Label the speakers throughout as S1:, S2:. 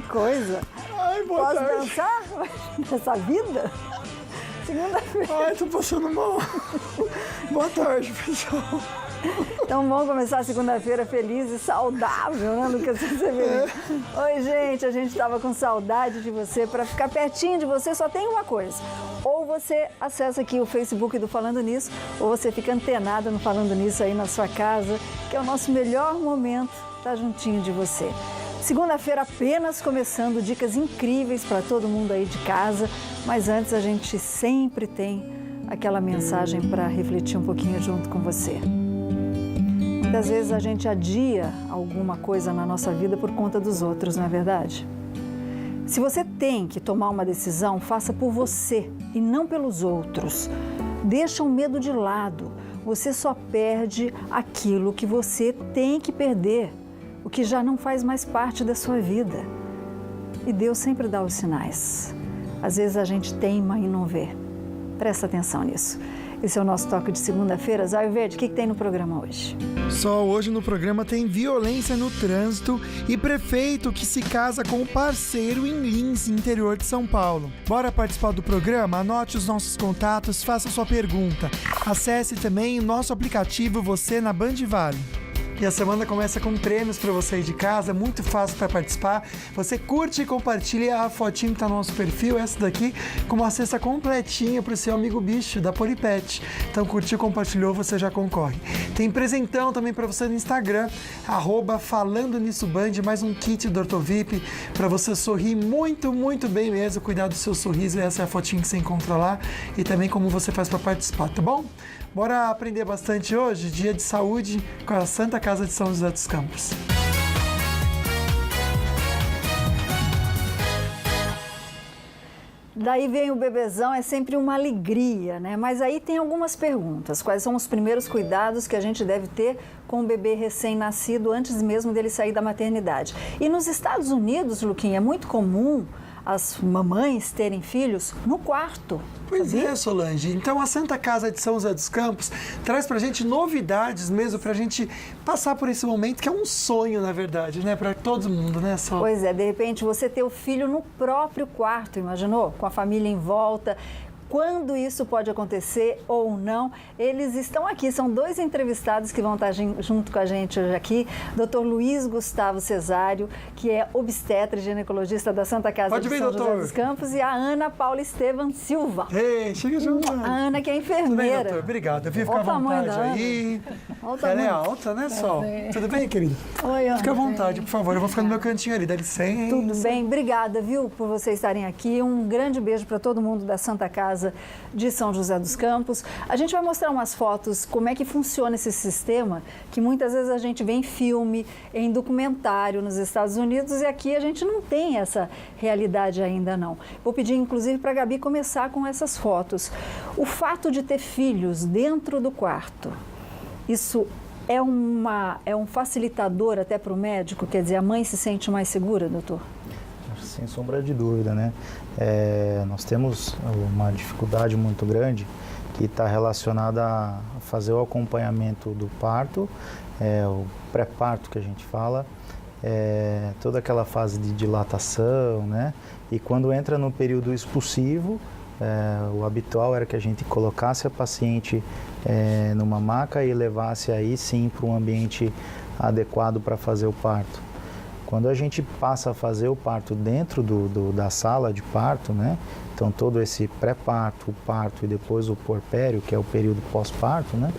S1: coisa.
S2: Ai, boa
S1: Posso
S2: tarde.
S1: dançar nessa vida? Segunda-feira.
S2: Ai, tô passando mal. Boa tarde, pessoal.
S1: Então vamos começar a segunda-feira feliz e saudável, né, Lucas? Oi, gente, a gente estava com saudade de você. Para ficar pertinho de você só tem uma coisa. Ou você acessa aqui o Facebook do Falando Nisso, ou você fica antenado no Falando Nisso aí na sua casa, que é o nosso melhor momento, estar juntinho de você. Segunda-feira apenas começando, dicas incríveis para todo mundo aí de casa, mas antes a gente sempre tem aquela mensagem para refletir um pouquinho junto com você. Muitas vezes a gente adia alguma coisa na nossa vida por conta dos outros, não é verdade? Se você tem que tomar uma decisão, faça por você e não pelos outros. Deixa o medo de lado. Você só perde aquilo que você tem que perder, o que já não faz mais parte da sua vida. E Deus sempre dá os sinais. Às vezes a gente teima e não vê. Presta atenção nisso. Esse é o nosso toque de segunda-feira. Zóio Verde, o que tem no programa hoje?
S2: Só hoje no programa tem violência no trânsito e prefeito que se casa com um parceiro em Lins, interior de São Paulo. Bora participar do programa? Anote os nossos contatos, faça sua pergunta. Acesse também o nosso aplicativo Você na Band Vale. E a semana começa com prêmios para você aí de casa, muito fácil para participar. Você curte e compartilha a fotinho que está no nosso perfil, essa daqui, com uma cesta completinha para o seu amigo bicho da Polipet. Então curtiu, compartilhou, você já concorre. Tem presentão também para você no Instagram, @FalandoNissoBand, mais um kit do Ortovip para você sorrir muito, muito bem mesmo, cuidar do seu sorriso. Essa é a fotinha que você encontra lá e também como você faz para participar, tá bom? Bora aprender bastante hoje, dia de saúde com a Santa Casa de São José dos Campos.
S1: Daí vem o bebezão, é sempre uma alegria, né? Mas aí tem algumas perguntas. Quais são os primeiros cuidados que a gente deve ter com o bebê recém-nascido antes mesmo dele sair da maternidade? E nos Estados Unidos, Luquinha, é muito comum as mamães terem filhos no quarto.
S2: Pois
S1: sabia?
S2: é, Solange. Então a Santa Casa de São José dos Campos traz pra gente novidades mesmo, pra gente passar por esse momento que é um sonho, na verdade, né? Pra todo mundo, né, Sol?
S1: Pois é, de repente você ter o filho no próprio quarto, imaginou? Com a família em volta. Quando isso pode acontecer ou não, eles estão aqui, são dois entrevistados que vão estar junto com a gente hoje aqui, Dr. Luiz Gustavo Cesário, que é obstetra e ginecologista da Santa Casa de São José dos Campos, e a Ana Paula Estevam Silva.
S2: Ei, chega junto.
S1: A Ana, que é
S2: Tudo bem,
S1: enfermeira.
S2: doutor? Obrigado. Eu vi ficar
S1: Olha
S2: à
S1: o tamanho
S2: vontade
S1: da
S2: aí.
S1: Olha o
S2: Ela é
S1: tamanho.
S2: alta, né, Sol? Tudo bem, querida?
S1: Oi, Ana.
S2: Fica à vontade, por favor. Eu vou ficar no meu cantinho ali, dá licença.
S1: Tudo bem, obrigada, viu, por vocês estarem aqui. Um grande beijo para todo mundo da Santa Casa de São José dos Campos. A gente vai mostrar umas fotos, como é que funciona esse sistema, que muitas vezes a gente vê em filme, em documentário nos Estados Unidos, e aqui a gente não tem essa realidade ainda não. Vou pedir, inclusive, para a Gabi começar com essas fotos. O fato de ter filhos dentro do quarto, isso é um facilitador até para o médico? Quer dizer, a mãe se sente mais segura, doutor?
S3: Sem sombra de dúvida, né? Nós temos uma dificuldade muito grande que está relacionada a fazer o acompanhamento do parto, o pré-parto que a gente fala, toda aquela fase de dilatação, né? E quando entra no período expulsivo, o habitual era que a gente colocasse a paciente numa maca e levasse aí sim para um ambiente adequado para fazer o parto. Quando a gente passa a fazer o parto dentro da sala de parto, né? Então todo esse pré-parto, o parto e depois o puerpério, que é o período pós-parto, né?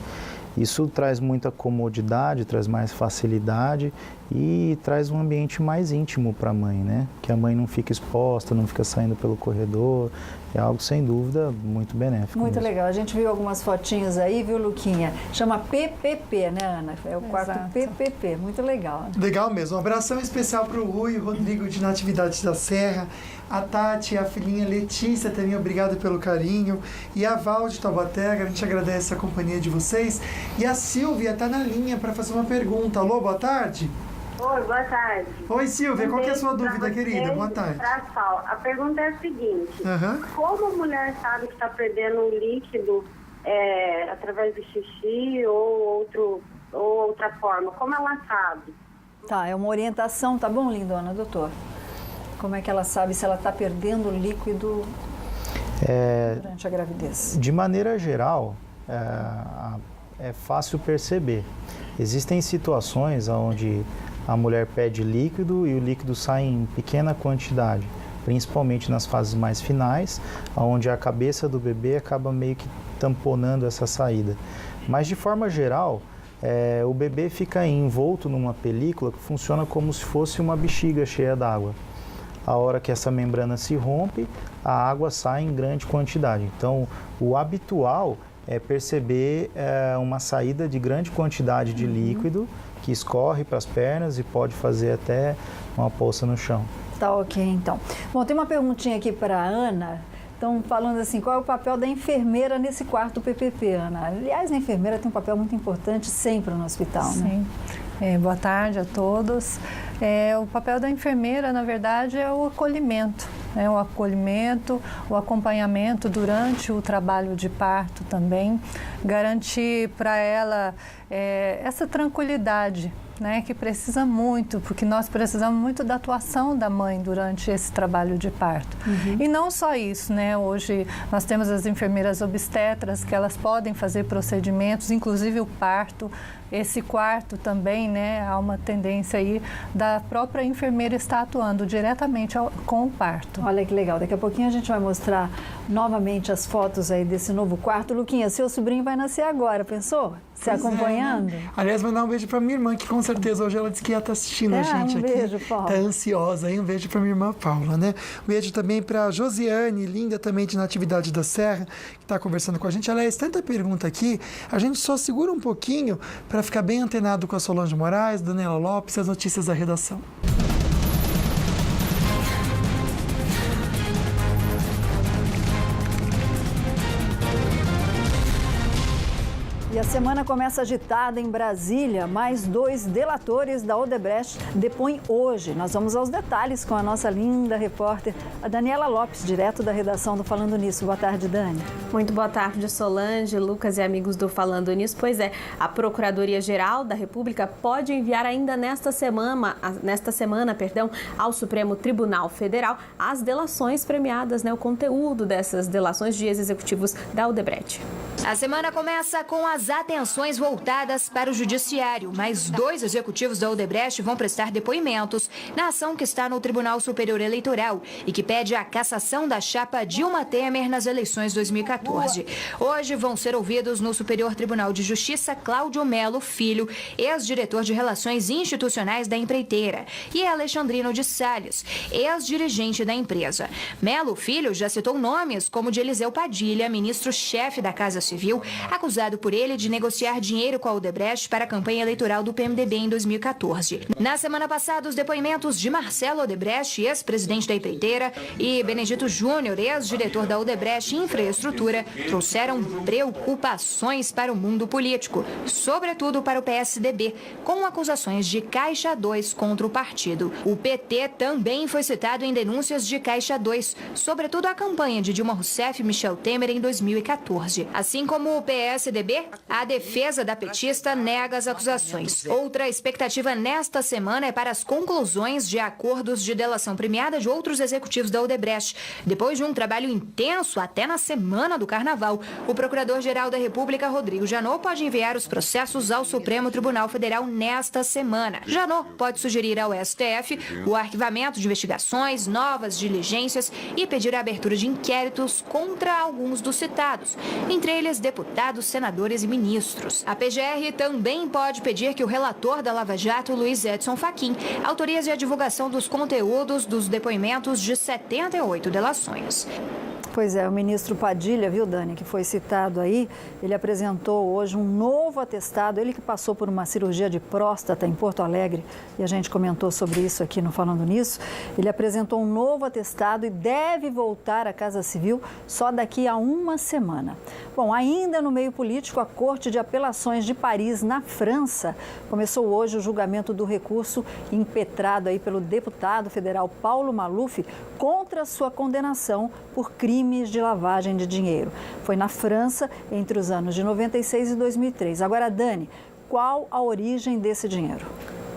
S3: Isso traz muita comodidade, traz mais facilidade e traz um ambiente mais íntimo para a mãe, né? Que a mãe não fica exposta, não fica saindo pelo corredor. É algo, sem dúvida, muito benéfico.
S1: Muito
S3: mesmo.
S1: legal. A gente viu algumas fotinhos aí, viu, Luquinha? Chama PPP, né, Ana? É o quarto
S4: Exato.
S1: PPP. Muito legal.
S2: Legal mesmo. Um abração especial para o Rui, Rodrigo de Natividade da Serra, a Tati, a filhinha Letícia também, obrigado pelo carinho, e a Val de Taubaté, a gente agradece a companhia de vocês. E a Silvia está na linha para fazer uma pergunta. Alô, boa tarde.
S5: Oi, boa tarde.
S2: Oi, Silvia, qual que é a sua
S5: Pra
S2: dúvida,
S5: vocês,
S2: querida? Boa tarde.
S5: pra Sol. A pergunta é a seguinte: como a mulher sabe que está perdendo um líquido através do xixi ou outra forma? Como ela sabe?
S1: Tá, é uma orientação, tá bom, lindona, doutor? Como é que ela sabe se ela está perdendo líquido durante a gravidez?
S3: De maneira geral, é fácil perceber. Existem situações onde a mulher perde líquido e o líquido sai em pequena quantidade, principalmente nas fases mais finais, onde a cabeça do bebê acaba meio que tamponando essa saída. Mas, de forma geral, o bebê fica envolto numa película que funciona como se fosse uma bexiga cheia d'água. A hora que essa membrana se rompe, a água sai em grande quantidade. Então, o habitual é perceber uma saída de grande quantidade de líquido que escorre para as pernas e pode fazer até uma poça no chão.
S1: Tá ok, então. Bom, tem uma perguntinha aqui para a Ana. Estão falando assim, qual é o papel da enfermeira nesse quarto PPP, Ana? Aliás, a enfermeira tem um papel muito importante sempre no hospital, né?
S4: Sim. Boa tarde a todos. O papel da enfermeira, na verdade, é o acolhimento. O acolhimento, o acompanhamento durante o trabalho de parto também. Garantir para ela essa tranquilidade, né, que precisa muito, porque nós precisamos muito da atuação da mãe durante esse trabalho de parto. E não só isso, né? Hoje nós temos as enfermeiras obstetras que elas podem fazer procedimentos, inclusive o parto. Esse quarto também, né, há uma tendência aí da própria enfermeira estar atuando diretamente com o parto.
S1: Olha que legal, daqui a pouquinho a gente vai mostrar novamente as fotos aí desse novo quarto. Luquinha, seu sobrinho vai nascer agora, pensou? Você acompanhando?
S2: Né? Aliás, mandar um beijo para minha irmã, que com certeza hoje ela disse que ia estar assistindo a gente aqui.
S1: Um beijo, Paula.
S2: Tá ansiosa aí, um beijo para minha irmã Paula, né? Um beijo também para Josiane, linda também de Natividade da Serra, que está conversando com a gente. Aliás, tanta pergunta aqui, a gente só segura um pouquinho para ficar bem antenado com a Solange Moraes, Daniela Lopes e as notícias da redação.
S1: E a semana começa agitada em Brasília. Mais 2 delatores da Odebrecht depõem hoje. Nós vamos aos detalhes com a nossa linda repórter, a Daniela Lopes, direto da redação do Falando Nisso. Boa tarde, Dani.
S6: Muito boa tarde, Solange, Lucas e amigos do Falando Nisso. Pois é, a Procuradoria-Geral da República pode enviar ainda nesta semana, ao Supremo Tribunal Federal as delações premiadas, né, o conteúdo dessas delações de ex-executivos da Odebrecht.
S7: A semana começa com as atenções voltadas para o judiciário. Mais 2 executivos da Odebrecht vão prestar depoimentos na ação que está no Tribunal Superior Eleitoral e que pede a cassação da chapa Dilma Temer nas eleições 2014. Hoje vão ser ouvidos no Superior Tribunal de Justiça Cláudio Melo Filho, ex-diretor de Relações Institucionais da empreiteira, e Alexandrino de Salles, ex-dirigente da empresa. Melo Filho já citou nomes como de Eliseu Padilha, ministro-chefe da Casa Civil, acusado por ele de negociar dinheiro com a Odebrecht para a campanha eleitoral do PMDB em 2014. Na semana passada, os depoimentos de Marcelo Odebrecht, ex-presidente da empreiteira, e Benedito Júnior, ex-diretor da Odebrecht Infraestrutura, trouxeram preocupações para o mundo político, sobretudo para o PSDB, com acusações de Caixa 2 contra o partido. O PT também foi citado em denúncias de Caixa 2, sobretudo a campanha de Dilma Rousseff e Michel Temer em 2014. Assim como o PSDB, a defesa da petista nega as acusações. Outra expectativa nesta semana é para as conclusões de acordos de delação premiada de outros executivos da Odebrecht. Depois de um trabalho intenso até na semana do Carnaval, o Procurador-Geral da República, Rodrigo Janot, pode enviar os processos ao Supremo Tribunal Federal nesta semana. Janot pode sugerir ao STF o arquivamento de investigações, novas diligências e pedir a abertura de inquéritos contra alguns dos citados, entre eles deputados, senadores e ministros. A PGR também pode pedir que o relator da Lava Jato, Luiz Edson Fachin, autorize a divulgação dos conteúdos dos depoimentos de 78 delações.
S1: Pois é, o ministro Padilha, viu, Dani, que foi citado aí, ele apresentou hoje um novo atestado, ele que passou por uma cirurgia de próstata em Porto Alegre, e a gente comentou sobre isso aqui no Falando Nisso, ele apresentou um novo atestado e deve voltar à Casa Civil só daqui a uma semana. Bom, ainda no meio político, a Corte de Apelações de Paris, na França, começou hoje o julgamento do recurso impetrado aí pelo deputado federal Paulo Maluf contra sua condenação por crimes de lavagem de dinheiro. Foi na França entre os anos de 96 e 2003. Agora, Dani, qual a origem desse dinheiro?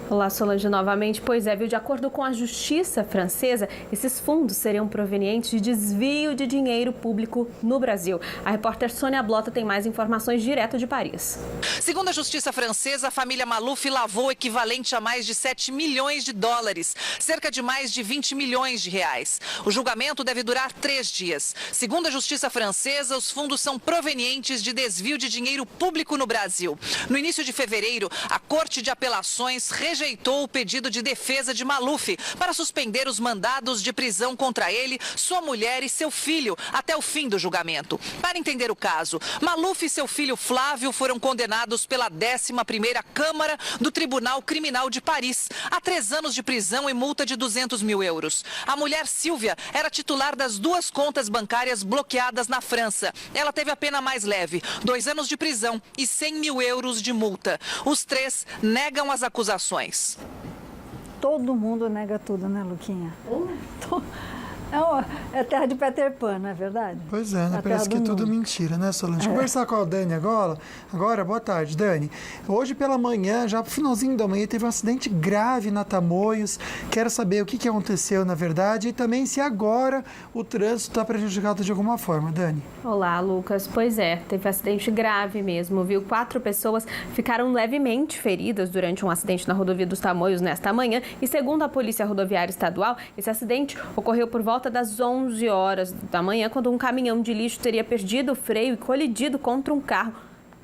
S6: Olá, Solange, novamente. Pois é, viu? De acordo com a justiça francesa, esses fundos seriam provenientes de desvio de dinheiro público no Brasil. A repórter Sônia Blota tem mais informações direto de Paris.
S8: Segundo a justiça francesa, a família Maluf lavou o equivalente a mais de 7 milhões de dólares, cerca de mais de 20 milhões de reais. O julgamento deve durar 3 dias. Segundo a justiça francesa, os fundos são provenientes de desvio de dinheiro público no Brasil. No início de fevereiro, a Corte de Apelações rejeitou o pedido de defesa de Maluf para suspender os mandados de prisão contra ele, sua mulher e seu filho até o fim do julgamento. Para entender o caso, Maluf e seu filho Flávio foram condenados pela 11ª Câmara do Tribunal Criminal de Paris a 3 anos de prisão e multa de 200 mil euros. A mulher Silvia era titular das 2 contas bancárias bloqueadas na França. Ela teve a pena mais leve, 2 anos de prisão e 100 mil euros de multa. Os 3 negam as acusações.
S1: Todo mundo nega tudo, né, Luquinha? É terra de Peter Pan, não é verdade?
S2: Pois é, né? Parece que é tudo mentira, né, Solange? Conversar com a Dani agora, boa tarde, Dani. Hoje pela manhã, já pro finalzinho da manhã, teve um acidente grave na Tamoios. Quero saber o que aconteceu, na verdade, e também se agora o trânsito está prejudicado de alguma forma, Dani.
S6: Olá, Lucas. Pois é, teve um acidente grave mesmo, viu? 4 pessoas ficaram levemente feridas durante um acidente na rodovia dos Tamoios nesta manhã e, segundo a Polícia Rodoviária Estadual, esse acidente ocorreu por volta das 11 horas da manhã, quando um caminhão de lixo teria perdido o freio e colidido contra um carro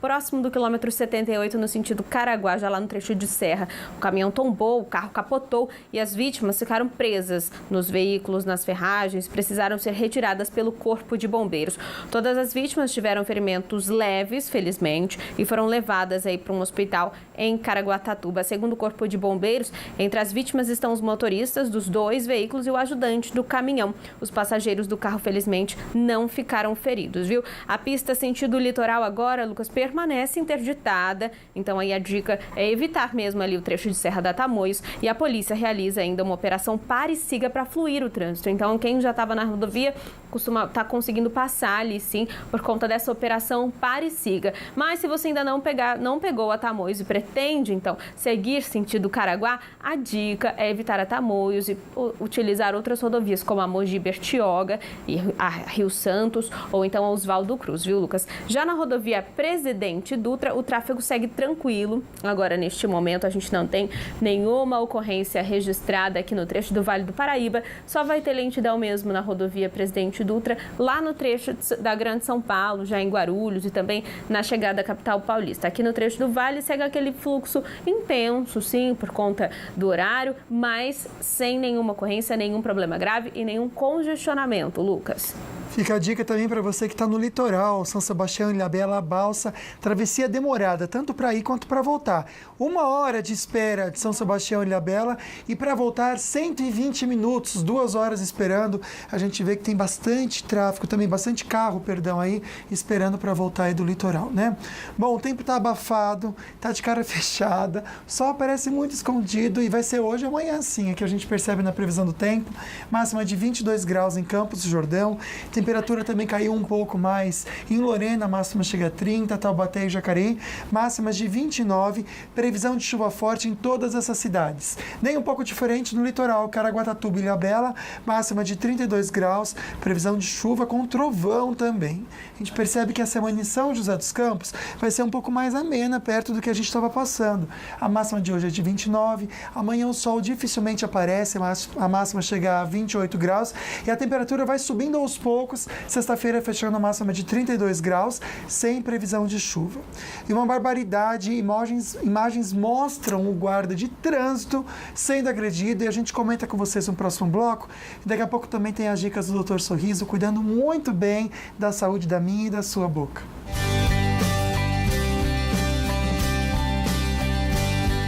S6: próximo do quilômetro 78, no sentido Caraguá, já lá no trecho de serra. O caminhão tombou, o carro capotou e as vítimas ficaram presas nos veículos, nas ferragens, precisaram ser retiradas pelo Corpo de Bombeiros. Todas as vítimas tiveram ferimentos leves, felizmente, e foram levadas aí para um hospital em Caraguatatuba. Segundo o Corpo de Bombeiros, entre as vítimas estão os motoristas dos 2 veículos e o ajudante do caminhão. Os passageiros do carro, felizmente, não ficaram feridos, viu? A pista sentido litoral agora, Lucas, permanece interditada, então aí a dica é evitar mesmo ali o trecho de Serra da Tamoios, e a polícia realiza ainda uma operação Pare e Siga para fluir o trânsito. Então quem já estava na rodovia costuma estar conseguindo passar ali sim, por conta dessa operação Pare e Siga. Mas se você ainda não pegou a Tamoios e pretende então seguir sentido Caraguá, a dica é evitar a Tamoios e utilizar outras rodovias como a Mogi Bertioga e a Rio Santos ou então a Oswaldo Cruz, viu, Lucas? Já na rodovia Presidente Dutra, o tráfego segue tranquilo. Agora, neste momento, a gente não tem nenhuma ocorrência registrada aqui no trecho do Vale do Paraíba. Só vai ter lentidão mesmo na rodovia Presidente Dutra, lá no trecho da Grande São Paulo, já em Guarulhos e também na chegada à capital paulista. Aqui no trecho do Vale segue aquele fluxo intenso, sim, por conta do horário, mas sem nenhuma ocorrência, nenhum problema grave e nenhum congestionamento, Lucas.
S2: Fica a dica também para você que está no litoral, São Sebastião, Ilhabela, Balsa, travessia demorada, tanto para ir quanto para voltar. 1 hora de espera de São Sebastião e Ilhabela e para voltar 120 minutos, 2 horas esperando. A gente vê que tem bastante tráfego, também bastante carro, aí, esperando para voltar aí do litoral, né? Bom, o tempo está abafado, está de cara fechada, o sol parece muito escondido e vai ser hoje ou amanhã sim, é que a gente percebe na previsão do tempo. Máxima de 22 graus em Campos do Jordão, temperatura também caiu um pouco mais em Lorena, a máxima chega a 30, Taubaté e Jacareí, máximas de 29, previsão de chuva forte em todas essas cidades. Nem um pouco diferente no litoral, Caraguatatuba e Ilhabela, máxima de 32 graus, previsão de chuva com trovão também. A gente percebe que a semana em São José dos Campos vai ser um pouco mais amena, perto do que a gente estava passando. A máxima de hoje é de 29, amanhã o sol dificilmente aparece, a máxima chega a 28 graus e a temperatura vai subindo aos poucos, sexta-feira fechando a máxima de 32 graus, sem previsão de chuva. E uma barbaridade, imagens mostram o guarda de trânsito sendo agredido e a gente comenta com vocês no próximo bloco. E daqui a pouco também tem as dicas do Dr. Sorriso, cuidando muito bem da saúde da minha e da sua boca.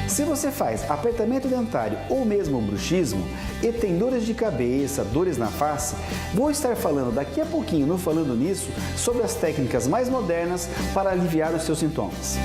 S9: Se você faz apertamento dentário ou mesmo bruxismo e tem dores de cabeça, dores na face, vou estar falando daqui a pouquinho no Falando Nisso sobre as técnicas mais modernas para aliviar os seus sintomas.